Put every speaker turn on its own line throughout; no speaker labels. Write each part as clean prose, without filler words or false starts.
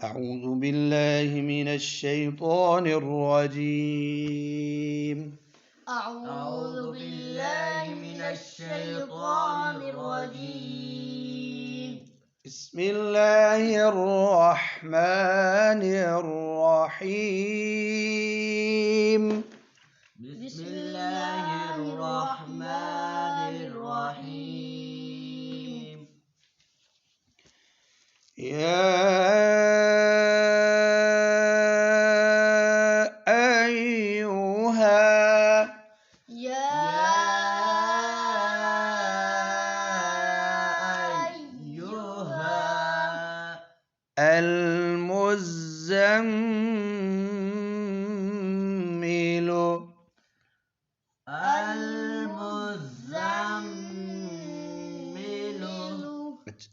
أعوذ بالله من الشيطان الرجيم
أعوذ بالله من الشيطان الرجيم
بسم الله الرحمن الرحيم
بسم الله الرحمن الرحيم
يا المزمل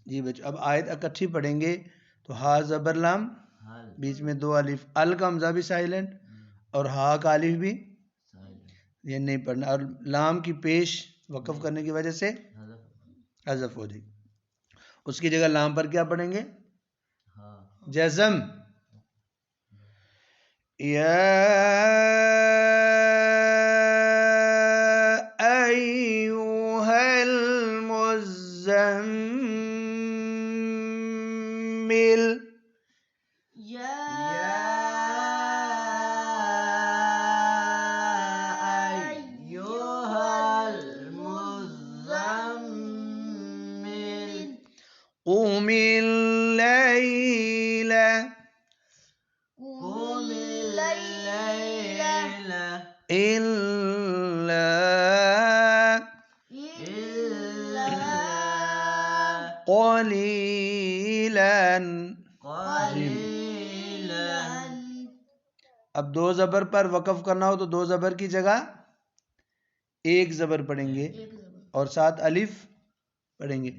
जी बच्चों, अब आयत इकट्ठी पढ़ेंगे तो हा ज़बर लाम, बीच में दो अलिफ, अल का हमजा भी साइलेंट और हा का अलिफ भी ये नहीं पढ़ना, और लाम की पेश वक़फ़ करने की वजह से हज़फ हो जाएगी। उसकी जगह लाम पर क्या पढ़ेंगे? जज़म। या अय्युहल मुज़म्मिल, قُمِ الليل إلا قليلا। अब दो ज़बर पर वक़फ़ करना हो तो दो ज़बर की जगह एक ज़बर पढ़ेंगे और साथ अलिफ पढ़ेंगे।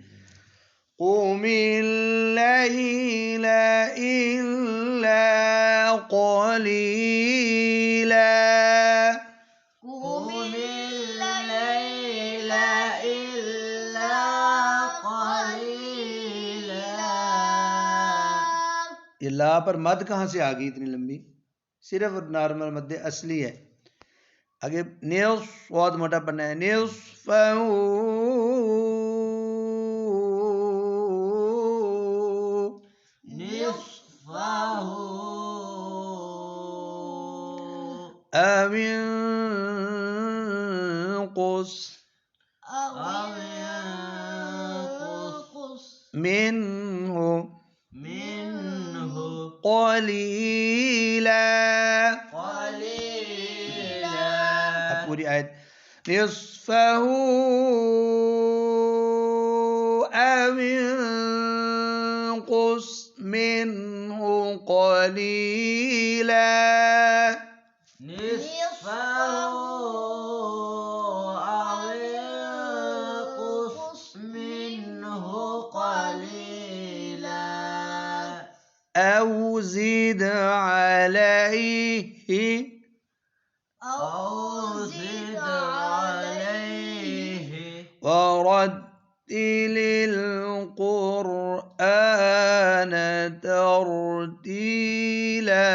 क़ुमिल लैला इल्ला क़लीला, ये ला पर मद कहाँ से आ गई इतनी लंबी? सिर्फ नॉर्मल मद असली है। आगे निस्फ़ बहुत मोटा पढ़ना है, निस्फ़हु أو انقص منه قليلا। अब पूरी आयत, निस्फ़हु أو انقص منه قليلا। أو زد عليه ورتل القرآن ترتيلا.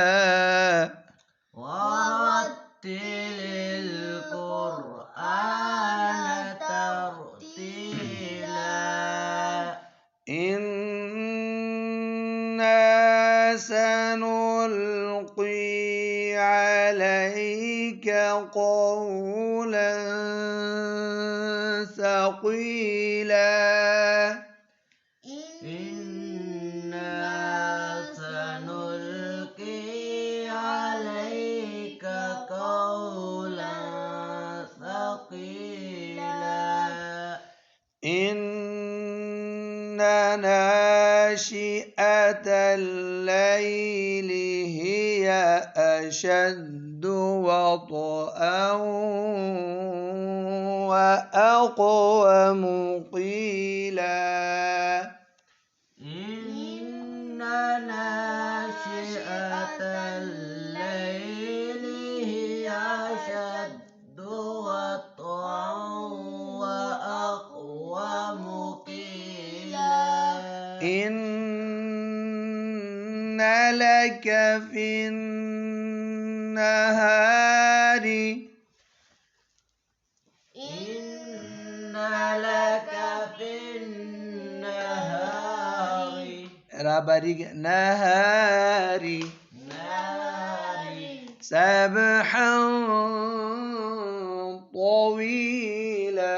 إنا سنلقي عليك قولا ثقيلا. إن ناشئة الليل هي أشد وطئا وأقوم قيلا. إن لك في النهار
إن لك في النهار
رابريك نهاري سبحا طويلا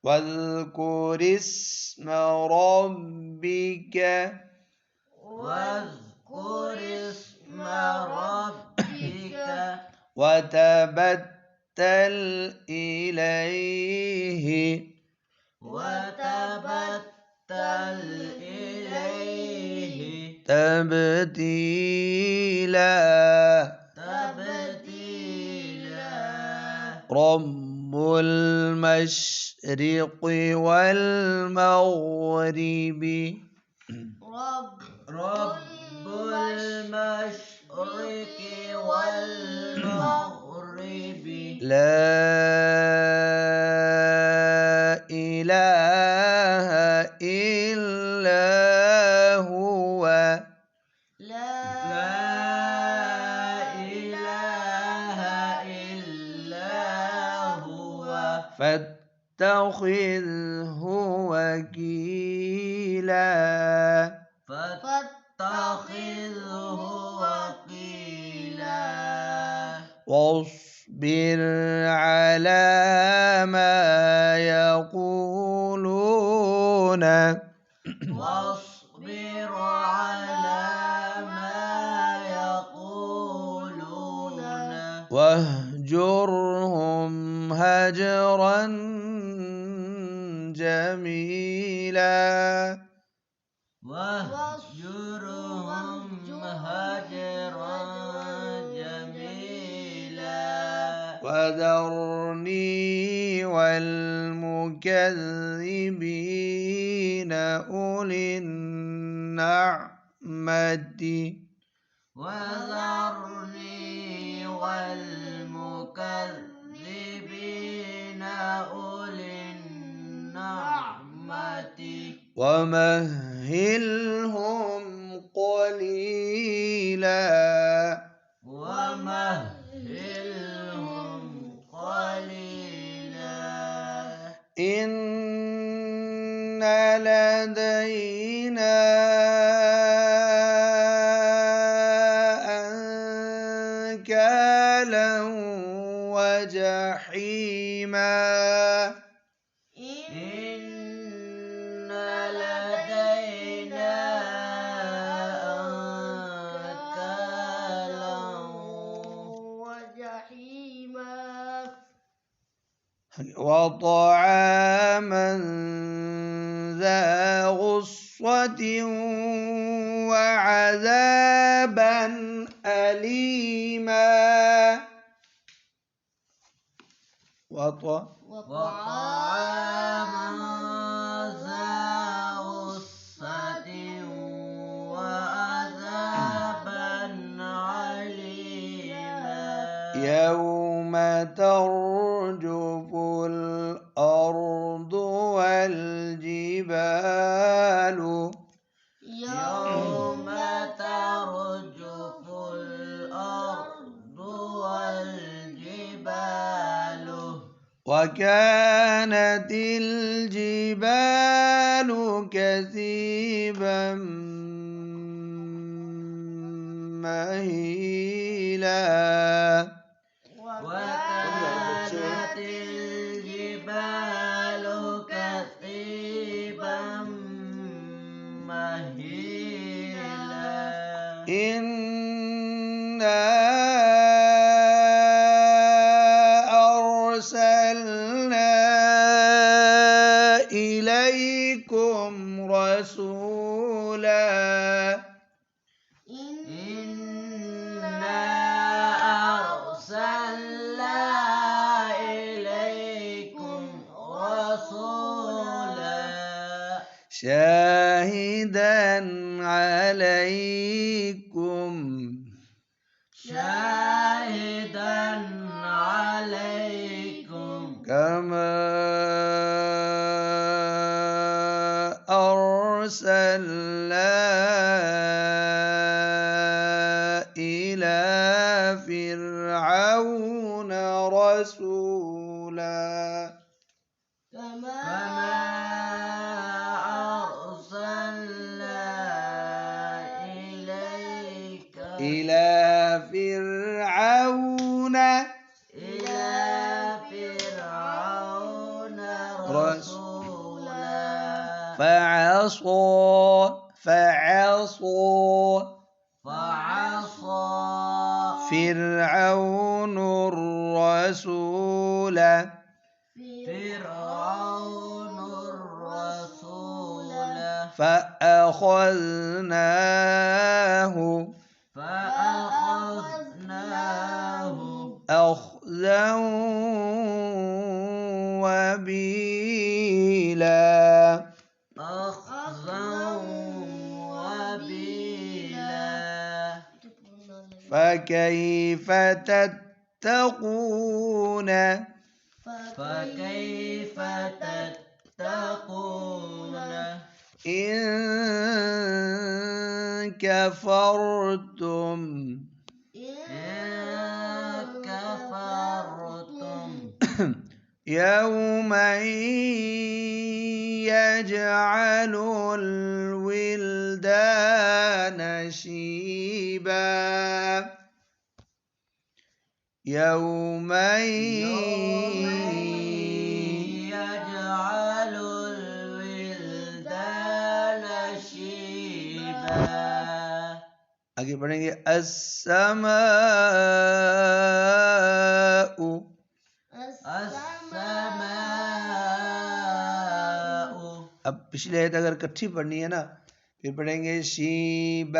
واذكر اسم ربك وتبتل إليه تبتيلا رب المشرق والمغرب لا إله إلا هو فاتخذه وكيلا واصبر على ما يقولون واهجرهم هجرا جميلا وذرني والمكذبين أولي النعمة ومهلهم قليلا إن لدينا أنكالا وجحيما وطعاما ذا غصة وعذابا أليما يوم ترجف الأرض والجبال وكانت الجبال كثيبا مهيلا إنا أرسلنا إليكم رسولا شاهدا عليكم كما أرسلنا إلى فرعون رسولا
كما أرسلنا إليك
إلى فرعون
رسولا
فعصى فرعون الرسول فأخذناه أخذا وبيلا فكيف تتقون إن كفرتم يوما يجعل الولدان شيبا يوما
يجعل الولدان شيبا
आगे पढ़ेंगे السماء अब पिछली आयत अगर इकट्ठी पढ़नी है ना फिर पढ़ेंगे शीबनिस्समाउ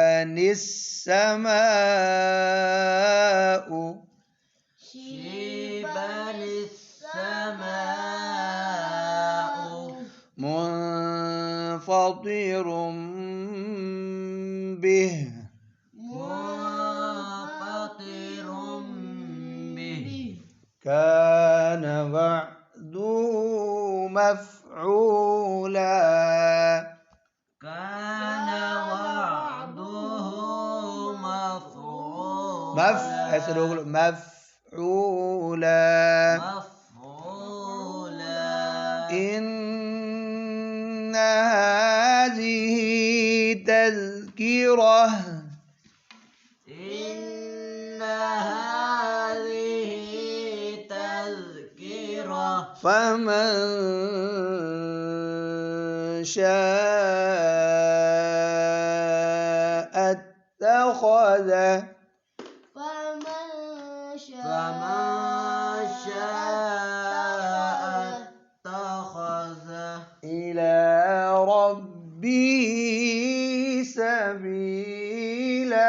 منفطر به كان وعده مفعولا ऐसे लोग مفعولا إن هذه تذكرة فمن شاء اتخذ إلى ربه سبيلا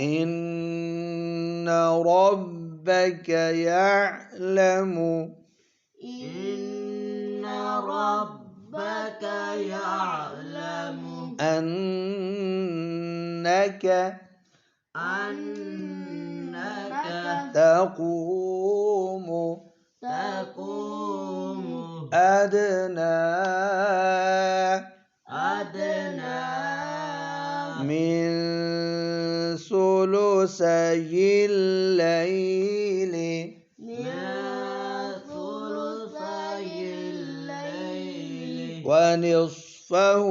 إن ربك يعلم أنك تقوم أدنى من ثلثي الليل ونصفه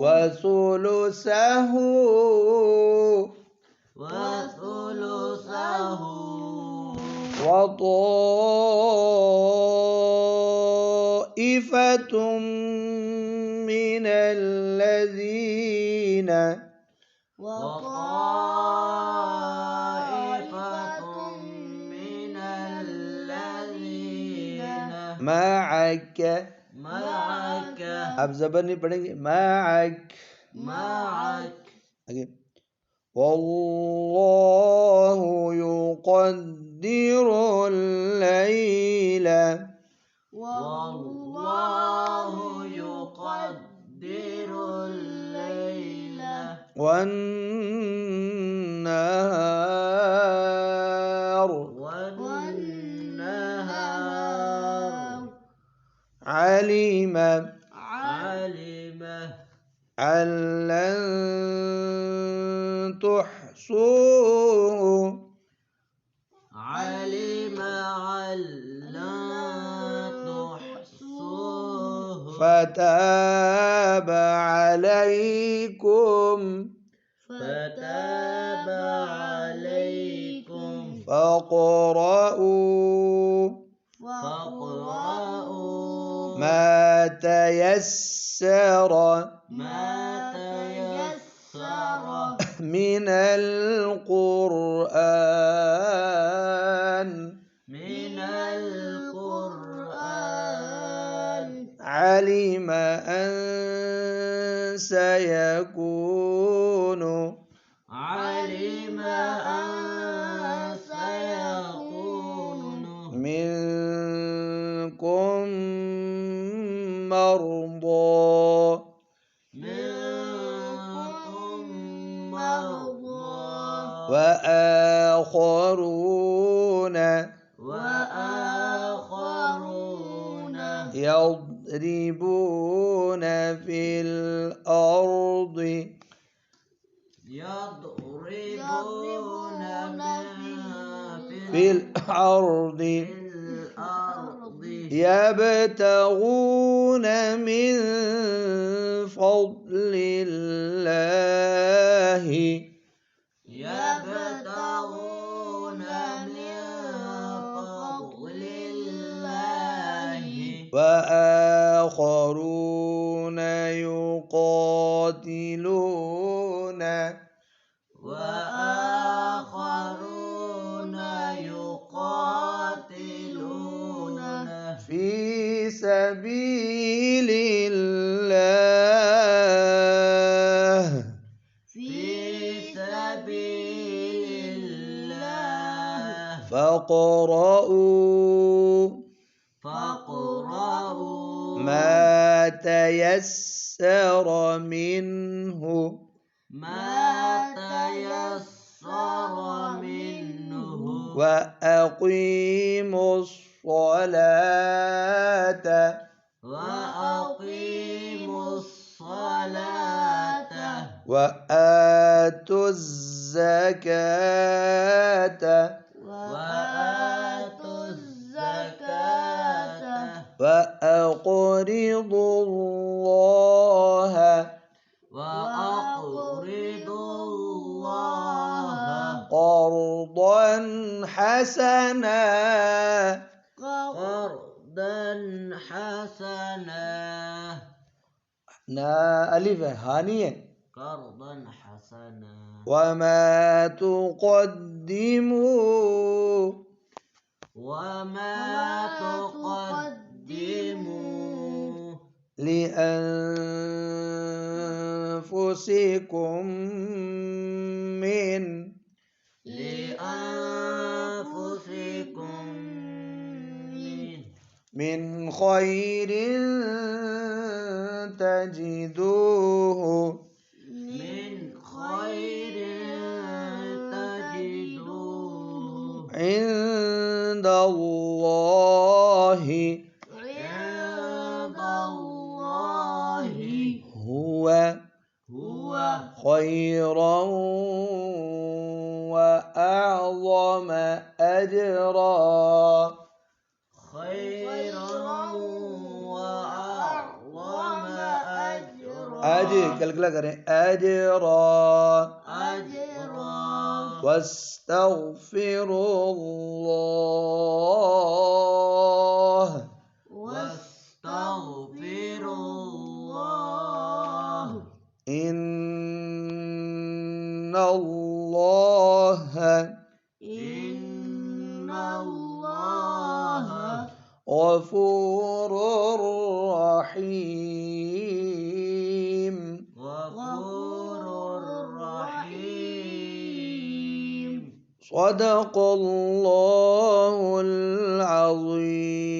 وثلثه وطائفة من الذين معك अब जबर नहीं पढ़ेंगे معك आगे والله يقدر الليل والنهار علم أن لن تحصوه فتاب عليكم فاقرؤوا ما تيسر من القرآن علم أن سيكون منكم مرضى وآخرون يضربون في الأرض يبتغون من فضل الله وآخرون يقاتلون في سبيل الله فاقرؤوا ما تيسر منه وأقيموا الصلاة وآتوا الزكاة وأقرضوا الله قرضا حسنا نا ألف هانية وما تقدموا لأنفسكم من خير تجدوه عند الله هو خيرا وأعظم أجرا कलकला करें अजरा वस्तगफिरुल्लाह इन्नल्लाह गफूरुर रहीम صدق الله العظيم